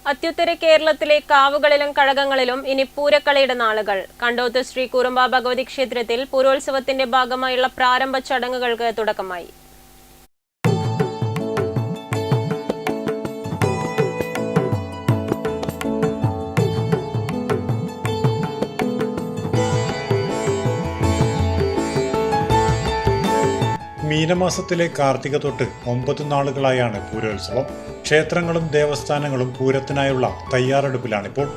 അത്യുത്തര കേരളത്തിലെ കാവുകളിലും കഴകങ്ങളിലും ഇനി പൂരക്കളിയുടെ നാളുകൾ. കണ്ടോത്ത് ശ്രീ കുറുമ്പ ഭഗവതി ക്ഷേത്രത്തിൽ പൂരോത്സവത്തിന്റെ ഭാഗമായുള്ള പ്രാരംഭ ചടങ്ങുകൾക്ക് തുടക്കമായി. മീനമാസത്തിലെ കാർത്തിക തൊട്ട് 9 നാളുകളായാണ് പൂരോത്സവം. ക്ഷേത്രങ്ങളും ദേവസ്ഥാനങ്ങളും പൂരത്തിനായുള്ള തയ്യാറെടുപ്പിലാണിപ്പോൾ.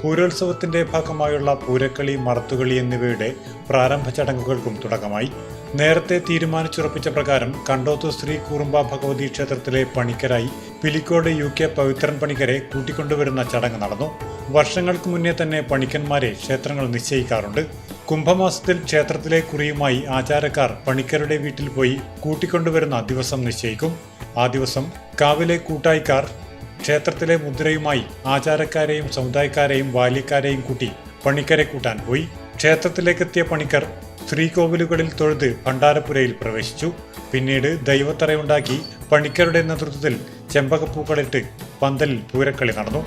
പൂരോത്സവത്തിന്റെ ഭാഗമായുള്ള പൂരക്കളി, മറത്തുകളി എന്നിവയുടെ പ്രാരംഭ ചടങ്ങുകൾക്കും തുടക്കമായി. നേരത്തെ തീരുമാനിച്ചുറപ്പിച്ച പ്രകാരം കണ്ടോത്ത് ശ്രീ കുറുമ്പ ഭഗവതി ക്ഷേത്രത്തിലെ പണിക്കരായി പിലിക്കോട് UK പവിത്രൻ പണിക്കരെ കൂട്ടിക്കൊണ്ടുവരുന്ന ചടങ്ങ് നടന്നു. വർഷങ്ങൾക്ക് മുന്നേ തന്നെ പണിക്കന്മാരെ ക്ഷേത്രങ്ങൾ നിശ്ചയിക്കാറുണ്ട്. കുംഭമാസത്തിൽ ക്ഷേത്രത്തിലെ കുറിയുമായി ആചാരക്കാർ പണിക്കരുടെ വീട്ടിൽ പോയി കൂട്ടിക്കൊണ്ടുവരുന്ന ദിവസം നിശ്ചയിക്കും. ആ ദിവസം കാവിലെ കൂട്ടായിക്കാർ ക്ഷേത്രത്തിലെ മുദ്രയുമായി ആചാരക്കാരെയും സമുദായക്കാരെയും ബാല്യക്കാരെയും കൂട്ടി പണിക്കരെ കൂട്ടാൻ പോയി. ക്ഷേത്രത്തിലേക്കെത്തിയ പണിക്കർ ശ്രീകോവിലുകളിൽ തൊഴുത് ഭണ്ഡാരപ്പുരയിൽ പ്രവേശിച്ചു. പിന്നീട് ദൈവത്തറയുണ്ടാക്കി പണിക്കരുടെ നേതൃത്വത്തിൽ ചെമ്പകപ്പൂക്കളിട്ട് പന്തലിൽ പൂരക്കളി നടന്നു.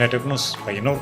Network news Payyanur.